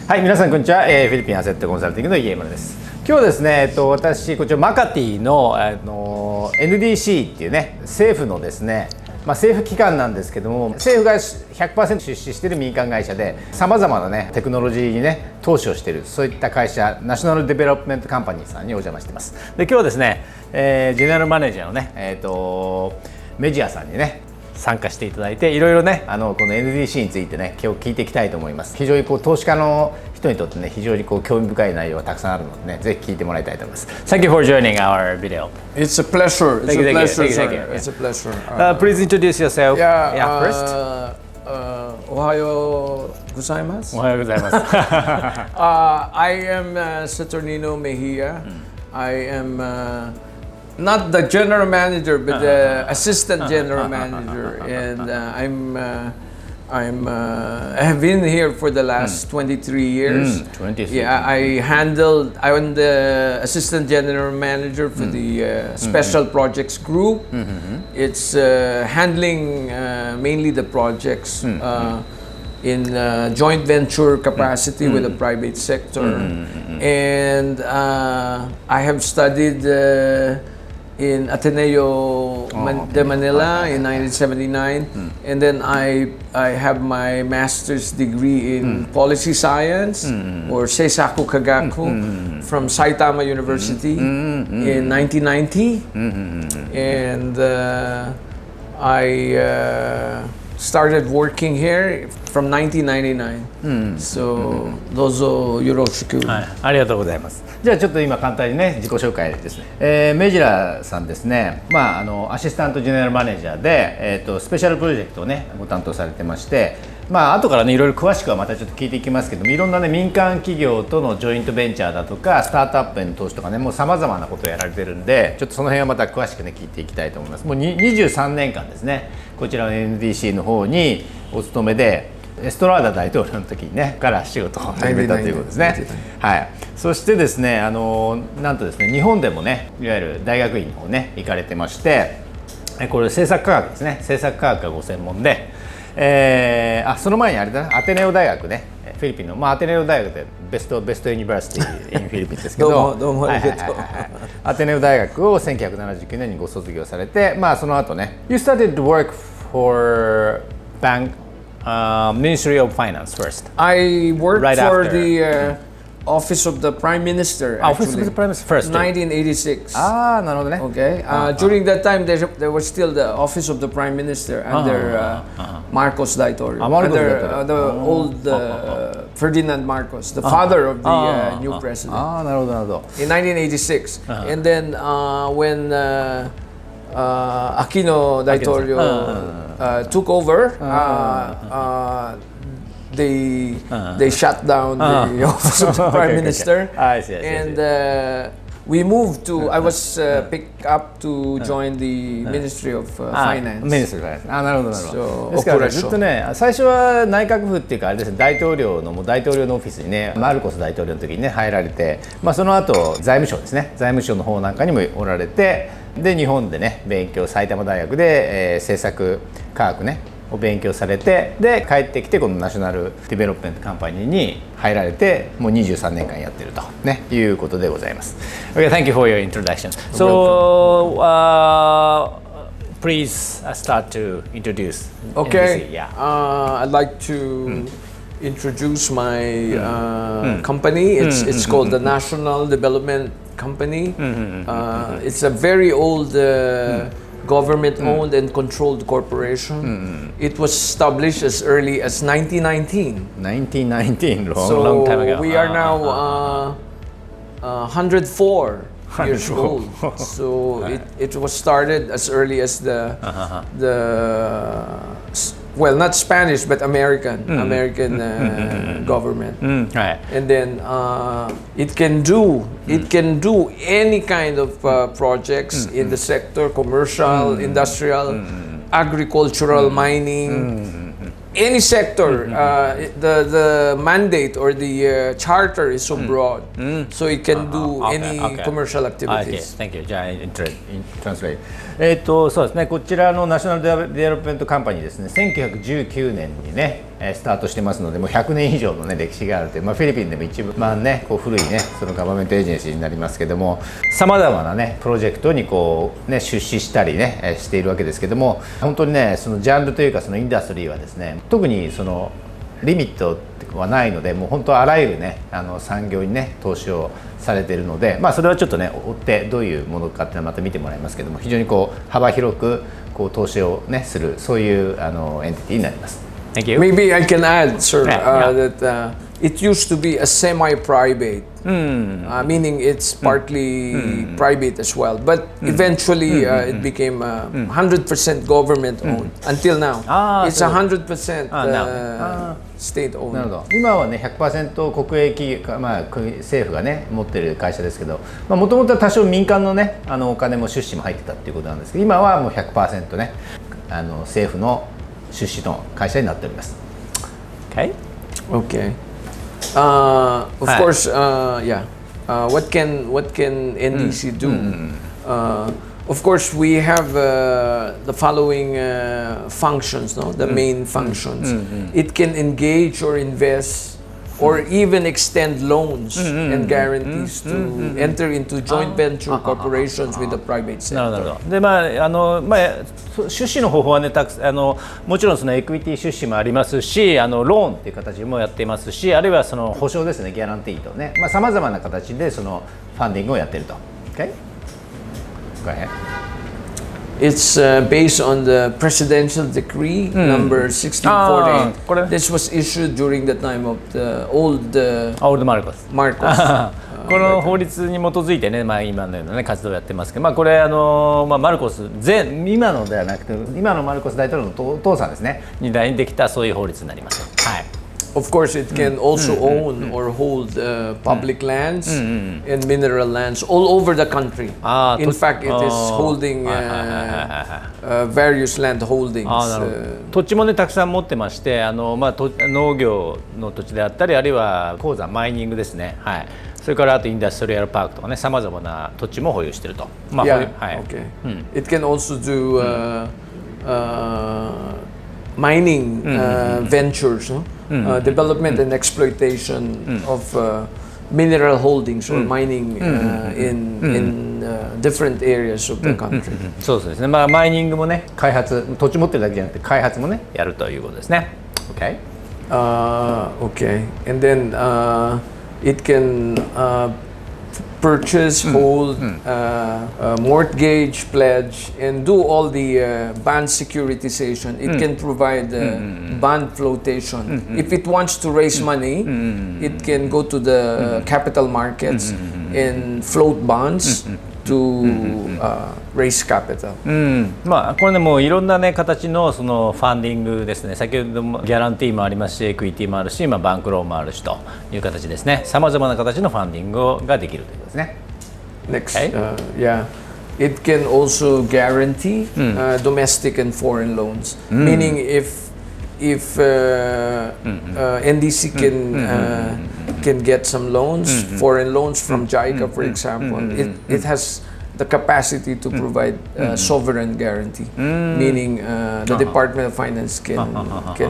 はい、皆さんこんにちは。フィリピンアセットコンサルティングの家村です。今日ですね、私こちらマカティの、NDC っていうね、政府のですね、政府機関なんですけども、政府が 100% 出資している民間会社で、さまざまなねテクノロジーにね投資をしている、そういった会社、ナショナルデベロップメントカンパニーさんにお邪魔しています。で、今日はですね、ジェネラルマネージャーのね、メジアさんにね参加していただいて、いろいろねこの NDC についてね今日聞いていきたいと思います。非常に投資家の人にとってね非常に興味深い内容がたくさんあるのでね、ぜひ聞いてもらいたいと思います。Thank you for joining our video. It's a pleasure. It's a pleasure, sir. It's a pleasure. Please introduce yourself. Yeah, first. おはようございます。おはようございます。I am Saturnino Mejia. I am not the general manager, but the assistant general manager, and I have been here for the last 23 years. 23. Yeah, I'm the assistant general manager for the special projects group. It's handling mainly the projects in joint venture capacity with the private sector, and I have studied in Ateneo de Manila in 1979, and then I have my master's degree in policy science or Seisaku Kagaku from Saitama University in 1990, and I started working here from 1999. So どうぞよろしく。はい、ありがとうございます。じゃあちょっと今簡単にね自己紹介ですね。メジラさんですね。アシスタントジェネラルマネージャーでスペシャルプロジェクトをねご担当されてまして、後からねいろいろ詳しくはまたちょっと聞いていきますけども、いろんなね民間企業とのジョイントベンチャーだとかスタートアップへの投資とかね、もうさまざまなことをやられてるんで、ちょっとその辺はまた詳しくね聞いていきたいと思います。もう23年間ですね、こちらの NDC の方にお勤めで、エストラーダ大統領の時にねから仕事を始めたということですね。はい。そしてですね、なんとですね、日本でもねいわゆる大学院の方ね行かれてまして、これ政策科学ですね。政策科学がご専門で、その前にあれだな、アテネオ大学ね、フィリピンの、アテネオ大学でベストユニバーシティインフィリピンですけどどうもありがとう。アテネオ大学を1979年にご卒業されて、その後ね You started to work for Ministry of Finance first. I worked Right for after. the Office of the Prime Minister. Office of the Prime Minister first. 1986. なるほどね。Okay. During that time, there was still the Office of the Prime Minister under Marcos Daitorio. Under the old Ferdinand Marcos, the father of the new president. なるほどなるほど。In 1986. And then when Aquino Daitorio took over, they shut down the office of the prime minister, and we moved to. I was picked up to join the Ministry of Finance. Ministry of Finance. なるほどなるほど。ですからずっとね、最初は内閣府っていうかあれですね、大統領のオフィスにね、マルコス大統領の時にね入られて、その後財務省ですね、財務省の方なんかにもおられて、で日本でね埼玉大学で、政策科学ねを勉強されて、で帰ってきてこのナショナルディベロップメントカンパニーに入られて、もう23年間やってるとねいうことでございます。Okay, thank you for your introduction. So, please start to introduce. Okay. NDC. Yeah. I'd like to introduce my company. It's called the National Development Company. It's a very old government-owned and controlled corporation. It was established as early as 1919. 1919, So long time ago. we are now 104 years old. So it was started as early as the well, not Spanish but American government. Right. And then it can do any kind of projects in the sector: commercial, industrial, agricultural, mining. Any sector, the mandate or the charter is so broad, so it can do any commercial activities. Thank you. じゃあ、translate。そうですね。こちらのナショナルデベロップメントカンパニーですね。1919年にね、スタートしてますので、もう100年以上の、ね、歴史があるという、フィリピンでも一番ねこう古いねそのガバメントエージェンシーになりますけども、さまざまなねプロジェクトにこう、ね、出資したりねしているわけですけども、本当にねそのジャンルというかそのインダストリーはですね、特にそのリミットはないので、もう本当あらゆるね産業にね投資をされているので、それはちょっとね追ってどういうものかっていうのはまた見てもらいますけども、非常にこう幅広くこう投資をねする、そういうエンティティになります。Thank you. Maybe I can add, sir, that it used to be a semi-private, meaning it's partly private as well. But eventually, it became 100% government-owned. Until now, it's 100% state-owned. なるほど。今はね 100% 国営企業、政府がね持ってる会社ですけど、もともとは多少民間のねお金も出資も入ってたっていうことなんですけど、今はもう 100% ね政府の出資の会社になっております。Okay. Okay. Of course, what can NDC do? Of course, we have the following functions, no? The main functions. It can engage or invest or even extend loans and guarantees to enter into joint venture corporations with the private sector. なるほど。で出資の方法はねもちろんそのエクイティ出資もありますし、ローンっていう形もやっていますし、あるいはその保証ですね、ギャランティーとね、さまざまな形でそのファンディングをやっていると。Okay? Go ahead. It's based on the presidential decree number 1648. This was issued during the time of the old Marcos. この法律に基づいてね、今のような、ね、活動をやってますけど、これマルコス今のではなくて今のマルコス大統領のお父さんですねに代にできたそういう法律になります。はい。Of course, it can also own or hold public lands and mineral lands all over the country. In fact, it is holding various land holdings. 土地もねたくさん持ってまして、農業の土地であったり、あるいは鉱山マイニングですね。はい。それからあとインダストリアルパークとかね、さまざまな土地も保有していると。Okay. It can also do mining ventures, development and exploitation of mineral holdings or mining in different areas of the country. そうですね。マイニングもね、開発、土地持ってるだけじゃなくて開発もねやるということですね。Okay. Okay. And then it can purchase, hold, mortgage, pledge, and do all the bond securitization. It can provide bond flotation. If it wants to raise money, it can go to the capital markets and float bonds to raise capital. これねもういろんなね形のそのファンディングですね。先ほどもギャランティーもありますし、エクイティもあるし、バンクローンもあるしという形ですね。さまざまな形のファンディングができるということですね。Next, it can also guarantee domestic and foreign loans. Meaning, if NDC can get some loans, foreign loans from JICA, for example, it has the capacity to provide sovereign guarantee, meaning the Department of Finance can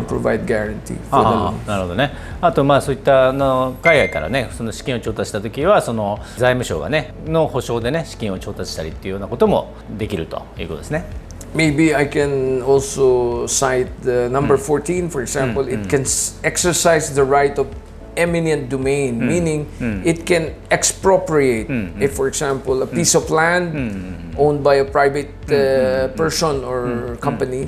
provide guarantee for the loan. なるほどね。あとそういった海外からねその資金を調達したときはその財務省がねの保証でね資金を調達したりっていうようなこともできるということですね。Maybe I can also cite the number 14, for example. It can exercise the right of eminent domain, meaning it can expropriate. If, for example, a piece of land owned by a private person or company,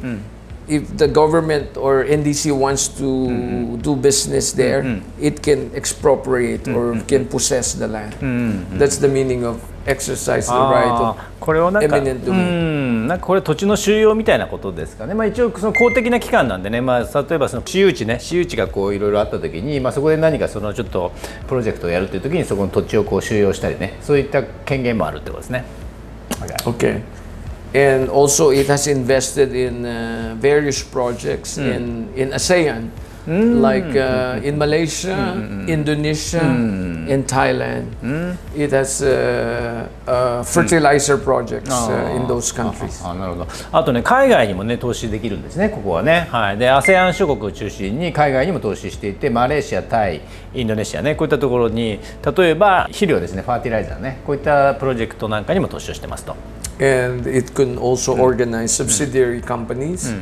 if the government or NDC wants to do business there, it can expropriate or can possess the land. That's the meaning of exercise the right of eminent domain. これ土地の収用みたいなことですかね。一応その公的な機関なんでね、例えばその私有地がこういろいろあった時に、そこで何かそのちょっとプロジェクトをやるという時にそこの土地をこう収用したりね、そういった権限もあるってことですね。Okay. And also it has invested in various projects in ASEAN, like in Malaysia, Indonesia, in Thailand. It has fertilizer projects in those countries. なるほど。あとね、海外にもね投資できるんですね、ここはね。はい。で、ASEAN 諸国を中心に海外にも投資していて、マレーシア、タイ、インドネシアね、こういったところに、例えば肥料ですね、ファーティライザーね、こういったプロジェクトなんかにも投資をしてますと。And it can also organize subsidiary companies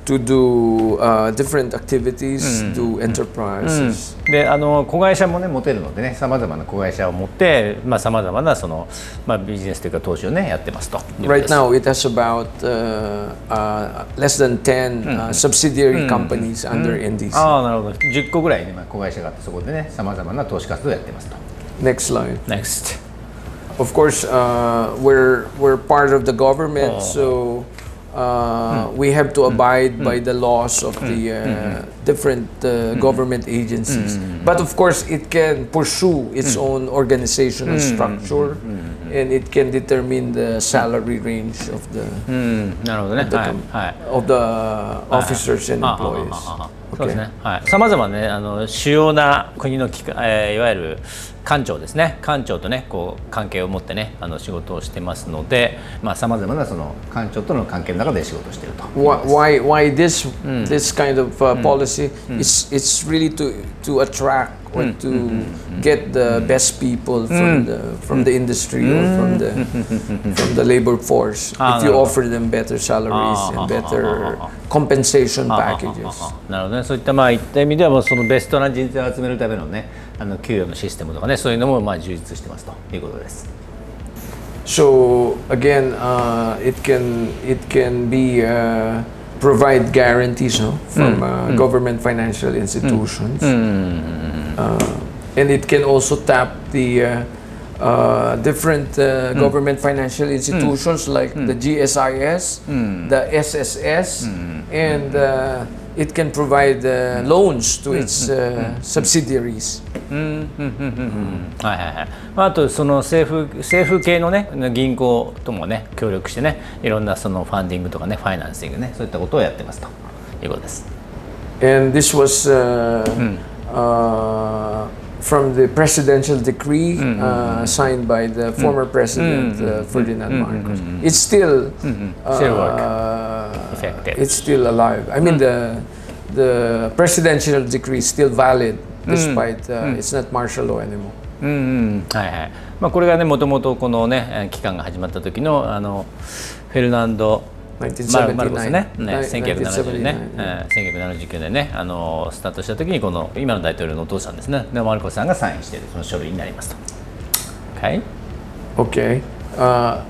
to do different activities, do enterprises. で、子会社もね持てるのでね、さまざまな子会社を持って、さまざまなそのビジネスというか投資をねやってますと。Right now, it has about less than 10 subsidiary companies under NDC. なるほど。10個ぐらいね、子会社があって、そこでねさまざまな投資活動をやってますと。Next slide. Next. Of course, we're part of the government, so we have to abide by the laws of the different government agencies. But of course, it can pursue its own organizational structure, and it can determine the salary range of the officers and employees. そうですね。はい。さまざまね、主要な国のいわゆる官庁ですね。官庁とね、こう関係を持ってね、仕事をしてますので、さまざまなその官庁との関係の中で仕事をしていると。Why this kind of policy? It's really to attract or to get the best people from the industry or from the labor force. If you offer them better salaries and better compensation packages. なるほどね。そういったいった意味ではもうそのベストな人材を集めるためのね、給与のシステムとかね、そういうのも充実してますということです。So again, it can be provide guarantees from government financial institutions, and it can also tap the different government financial institutions like the GSIS, the SSS, and it can provide loans to its subsidiaries. はいはいはい。あとその政府系のね銀行ともね協力してね、いろんなそのファンディングとかね、ファイナンシングね、そういったことをやってますということです。And this was from the presidential decree signed by the former president Ferdinand Marcos. It's still effective. It's still alive. I mean, the presidential decree is still valid despite it's not martial law anymore. はいはい。これがね、もともとこのね期間が始まった時のフェルナンドマルコスね、1979年ね、スタートした時にこの今の大統領のお父さんですね、マルコスさんがサインしているその書類になりますと。Okay. Okay.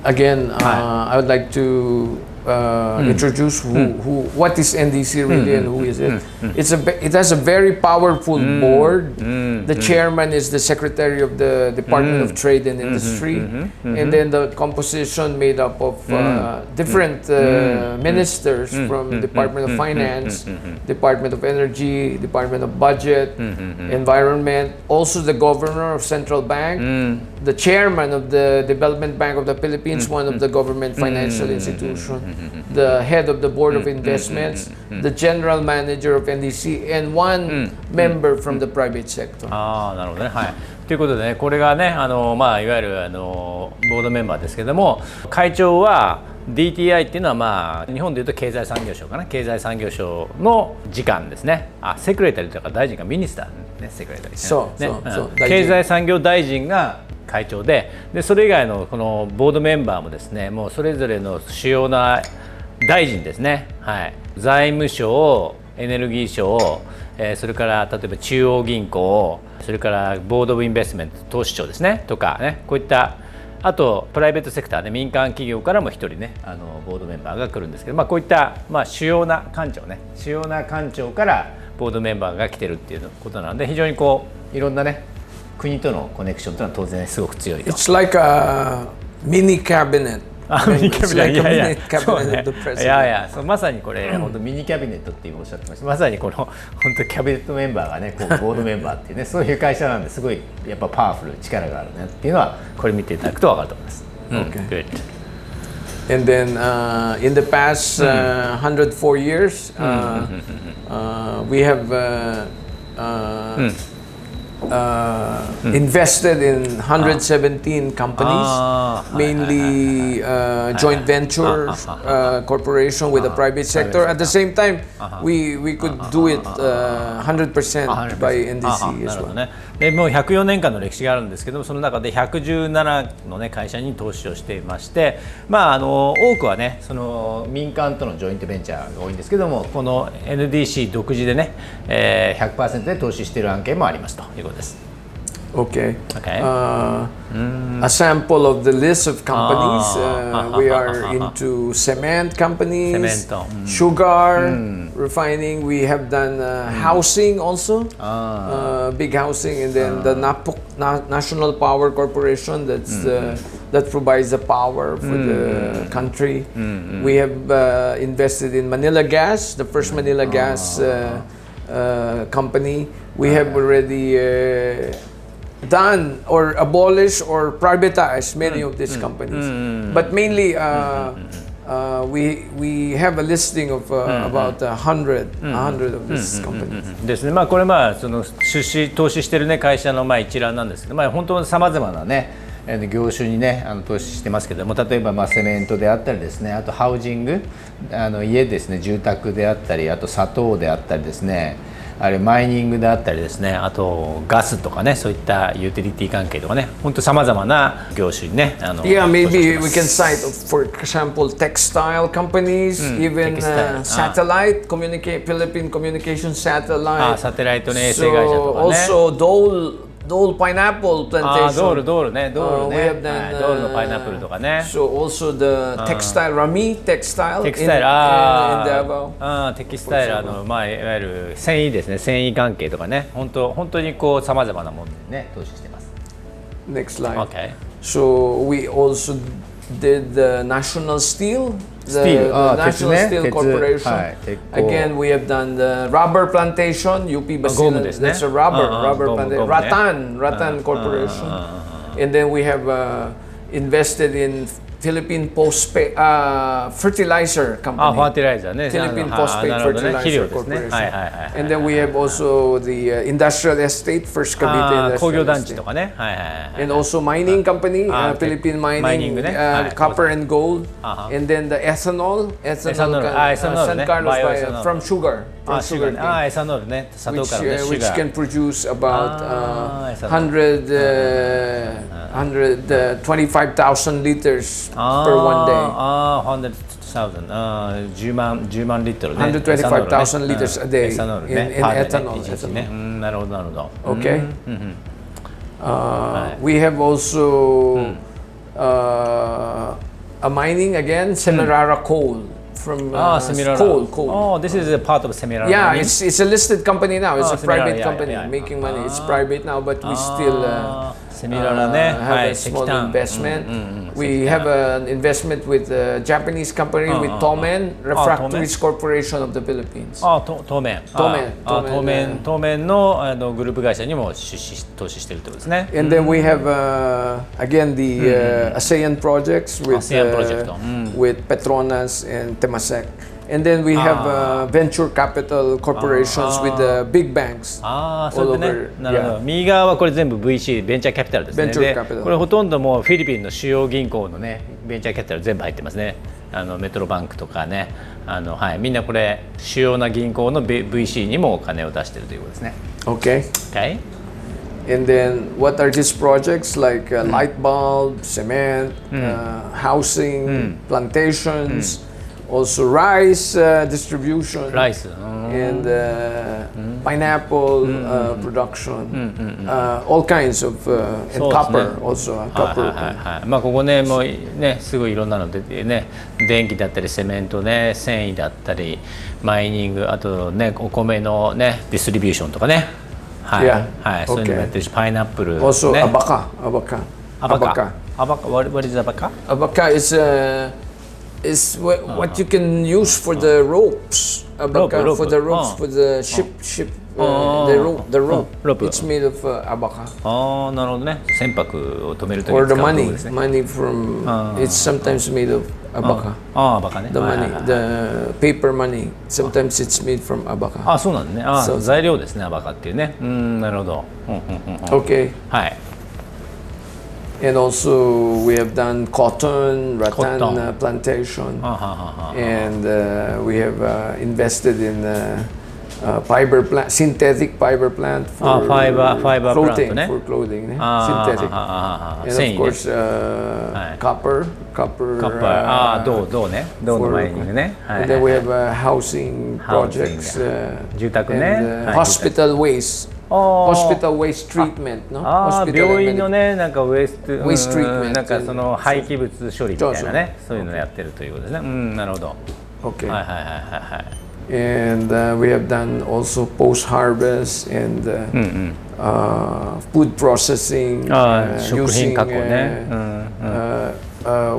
Again, I would like to introduce what is NDC really and who is it. It has a very powerful board. The chairman is the secretary of the Department of Trade and Industry, and then the composition made up of different ministers from Department of Finance, Department of Energy, Department of Budget, Environment, also the governor of Central Bank, the chairman of the Development Bank of the Philippines, one of the government financial institutions, the head of the Board of Investments, the general manager of NDC, and one member from the private sector. なるほどね。はい。ということでね、これがね、いわゆるボードメンバーですけども、会長は DTI っていうのは日本でいうと経済産業省かな、経済産業省の次官ですね。セクレタリーとか大臣がミニスターね、セクレタリー。そう。経済産業大臣が会長で、それ以外のこのボードメンバーもですね、もうそれぞれの主要な大臣ですね。はい。財務省、エネルギー省、それから例えば中央銀行、それからボードオブインベストメント投資庁ですねとかね、こういったあとプライベートセクターで民間企業からも一人ねボードメンバーが来るんですけど、こういった主要な官庁からボードメンバーが来てるっていうことなので、非常にこういろんなね国とのコネクションというのは当然すごく強いと。It's like a mini cabinet. ミニキャビネット、まさにこれ本当ミニキャビネットっておっしゃってました。まさにこの本当キャビネットメンバーがね、こうボードメンバーっていうね、そういう会社なんですごいやっぱパワフル、力があるねっていうのはこれ見ていただくと分かると思います。Good. And then in the past 104 years, we have invested in 117 companies, mainly joint venture corporation with the private sector. At the same time, we could do it 100% by NDC な as るほど well. ね。でもう104年間の歴史があるんですけども、その中で117の、ね、会社に投資をしていまして、多くはねその民間とのジョイントベンチャーが多いんですけども、この NDC 独自でね、100% で投資している案件もありますということです。Okay. Okay. A sample of the list of companies. We are into cement companies, Cemento. sugar, refining. We have done housing also, big housing, and then the National Power Corporation. That provides the power for the country. We have invested in Manila Gas, the first Manila Gas company. We have already done or abolished or privatized many of these companies, but mainly we have a listing of about 100 of these companies. ですね。これその投資しているね会社の一覧なんですけど、本当にさまざまなね業種にね投資してますけども、例えばセメントであったりですね、あとハウジング、家ですね、住宅であったり、あと砂糖であったりですね、あれマイニングであったりですね、あとガスとかね、そういったユーティリティ関係とかね、本当さまざまな業種にねYeah, maybe we can cite, for example, textile companies, even satellite, Philippine communication satellite. サテライトの衛星会社とかね。 Also Dole pineapple plantation. ドールね、ドールね、 we have done, ドールのパイナップルとかね。 So also the textile, Rami textile テキスタイル、in Davao. テキスタイルいわゆる繊維ですね、繊維関係とかね、本当にこうさまざまなものにね投資してます。 Next slide. Okay. So we also did the National Steel, the National Steel Corporation. Again, we have done the rubber plantation, UP Basilan. That's a rubber plantation. Rattan Corporation. And then we have invested in Philippine Postpaid Fertilizer Company. ファーティライザーね。 Philippine Postpaid Fertilizer Corporation. And then we have also the industrial estate, First Cavite 工業 Industrial 団地 Estate. とかね。And also mining company, Philippine Mining, copper and gold. And then the ethanol San Carlos from sugar. From sugar cane, エサノールね、砂糖からね、シュ which ガー。 can produce about 125,000 liters per one day. 10万リットルね。 125,000 liters a day エサノール in ね。パーでね ethanol. 一日ね。なるほどなるほど。 Okay. We have also a mining again, Semirara Coal from Semirara. coal. Oh, this is a part of Semirara. Yeah, it's a listed company now. It's a Semirara, private company making money. It's private now, but we still Semirara ね。 have a small investment. We have an investment with a Japanese company with Tomen Refractories Corporation of the Philippines. 当面のグループ会社にも投資しているということですね。 And then we have again the ASEAN projects with with Petronas and Temasek. And then we have venture capital corporations with the big banks. そうですね。なるほど。右側はこれ全部 VC ベンチャーキャピタルですね。で、これほとんどもうフィリピンの主要銀行のねベンチャーキャピタル全部入ってますね。メトロバンクとかね、みんなこれ主要な銀行の VC にもお金を出しているということですね。Okay. Okay. And then what are these projects like light bulb, cement, housing, plantations, also rice distribution, and pineapple production, all kinds of and copper also. ここねもうねすごいいろんなの出てね、電気だったりセメントね、繊維だったりマイニング、あとねお米のねディストリビューションとかね。はい、そういうのもやってるし、パイナップル、ね、Also abaca. What is abaca? Abaca is what you can use for the ropes. Abaca for the ropes for the ship the rope. rope. It's made of abaca. ああ、なるほどね。船舶を止めるとき Or に the 使う道具 money, ですね。money from it's sometimes made of abaca. ああ、バカね。 The はいはい money, はい the paper money, sometimes it's made from abaca. あ、そうなんだね。あ、そう材料ですね、アバカっていうね。なるほど。Okay. はい。 And also we have done cotton, rattan Cotton. plantation, はは and we have invested in fiber plant, synthetic fiber plant for あ、ファイバープラント clothing, ね。 for clothing, ね 繊 synthetic. 維 And ね。 of course, copper, カッパー、ああ、銅ね。銅のマイニングね。はい and then we have housing projects, Housing. 住宅ね。 and はい hospital waste, あー hospital waste treatment, no? あー Hospital 病院 and のね、なんかウェスト、 Waste treatment なんかその廃棄物処理みたいなね、そういうのをやってるということですね。なるほど。 okay. はいはいはいはいはい。 And we have done also post-harvest and food processing. ああ、食品 using, 加工ね。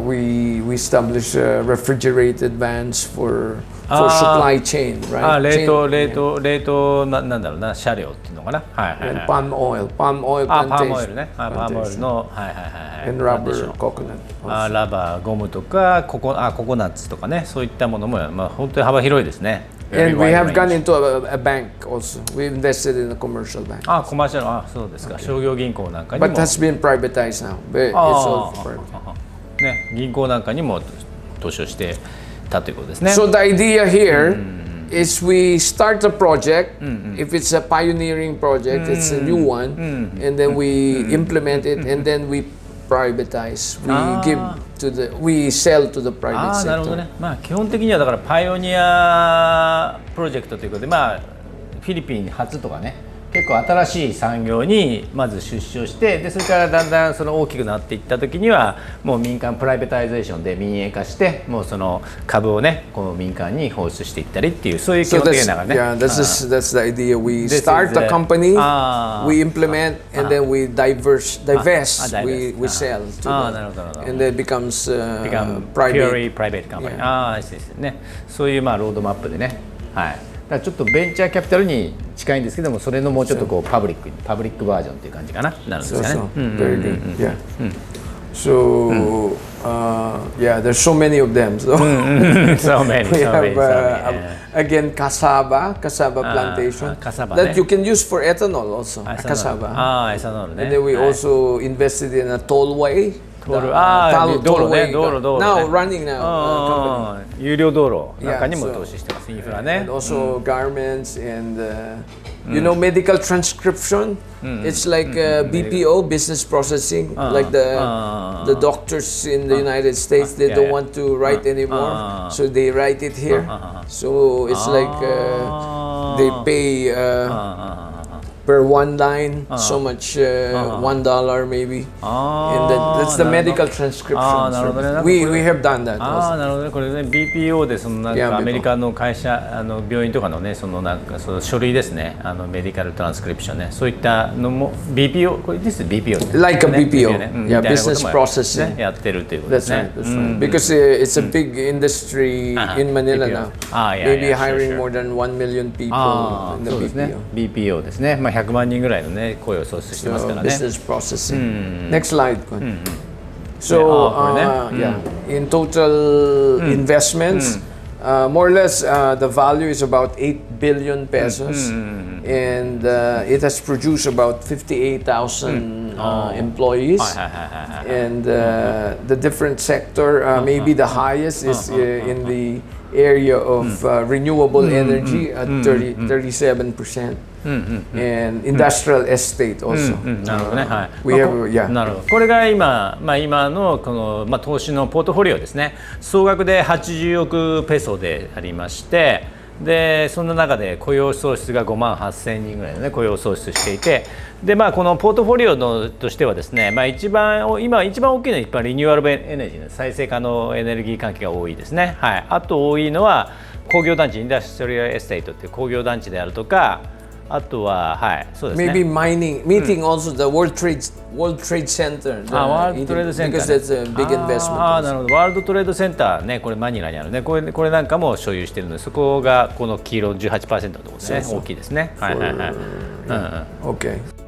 we established refrigerated vans for supply chain, あ、 right? 冷 Chain, 凍冷凍なんだろうな、車両っていうのかな。はいはい and はい。 palm oil あ、パームオイ plantation, ルね。あ、パームオイルのはいはいはいはい。 and プランテーショ rubber ン coconut. あ、ラバー、ゴムとかココナッツとかね、そういったものもまあ本当に幅広いですね。 And we Very have wide gone range. into a bank also. We invested in a commercial bank, あ、コマーシャル、あ、そうですか。商業銀行なんかにも but has been privatized now. But it's あ all private. ね、銀行なんかにも投資をしてたということですね。 So the idea here is we start a project. If it's a pioneering project, it's a new one, and then we implement it, and then we privatize. We sell to the あ private あ、なるほど sector. ね。まあ基本的にはだからパイオニアプロジェクトということで、まあフィリピン初とかね、結構新しい産業にまず出資をして、でそれからだんだんその大きくなっていった時にはもう民間プライベタイゼーションで民営化して、もうその株をねこう民間に放出していったりっていう、そういう基 So 本的 that's ながらね。 yeah, that's the idea. We This start is the the- company, Ah. we implement, and then we divest. divest. We sell to ああ、 the, なるほどなるほど。 and then it becomes become private. purely private company、Yeah. ああ、ですね。そういうまあロードマップでね。はい。だからちょっとベンチャーキャピタルに近いんですけども、それのもうちょっとこうパブリックバージョンっていう感じかな、なるんです So, かね。 so very good. Yeah. So yeah, there's so many of them. So So many, we so many, have so many. again cassava plantation cassava that ね。 you can use for ethanol also. あ、エサノール。 Cassava. ああ、エサノールね。 And then we はい also invested in a tollway. 道路、ああ、道路ね、道路ね。 Now running now. ああ、有料道路なんかにも Yeah, so- 投資してます。インフラね And。also garments and you know medical transcription. It's like BPO, business processing, like the doctors in the United States. They Yeah, don't yeah. want to write anymore, so they write it here. So it's like they pay per one line so much $1 maybe. And that's the medical transcription. ああ、なるほどね。なんかこ We れ have done that ああ、 also. なるほどね。これね BPO でそのなん Yeah, かアメリカの会社病院とかのね、そのなんかその書類ですね、メディカルトランスクリプションね、そういったのも BPO、これです BPO ね。 Like a ね BPO ね、yeah, みたいなことも business processing. ねやってるということで That's すね right. That's right. Because it's a big industry in Manila BPO. now. Yeah, Maybe yeah, sure, hiring sure. more than 1 million people あ in あ、 the そうですね BPO. BPO ですね。まあ100万人ぐらいのね雇用を創出してますか So らね。 business processing. Next slide. So Yeah, yeah, in total investments, more or less the value is about 8 billion pesos, and it has produced about 58,000 employees. はいはいはいはい。 And the different sector, maybe the highest is in the area of renewable energy at 37%, and industrial estate also. なるほどね。はい。 We have, yeah. なるほど。これが今のこの投資のポートフォリオですね。総額で80億ペソでありまして、でそんな中で雇用創出が5万8000人ぐらいのね雇用創出していて、でこのポートフォリオのとしてはですね、今一番大きいのは一般リニューアルエネルギーの再生可能エネルギー関係が多いですね。はい。あと多いのは工業団地、インダストリアルエステートっていう工業団地であるとか。あとは、はい、そうですね。 Maybe meeting also the World Trade Center. ワールドトレードセンター、because that's a big investment. なるほど。ワールドトレードセンターね、これマニラにあるね。これなんかも所有しているので、そこがこの黄色 18% のところですね。大きいですね。はいはいはい。Okay.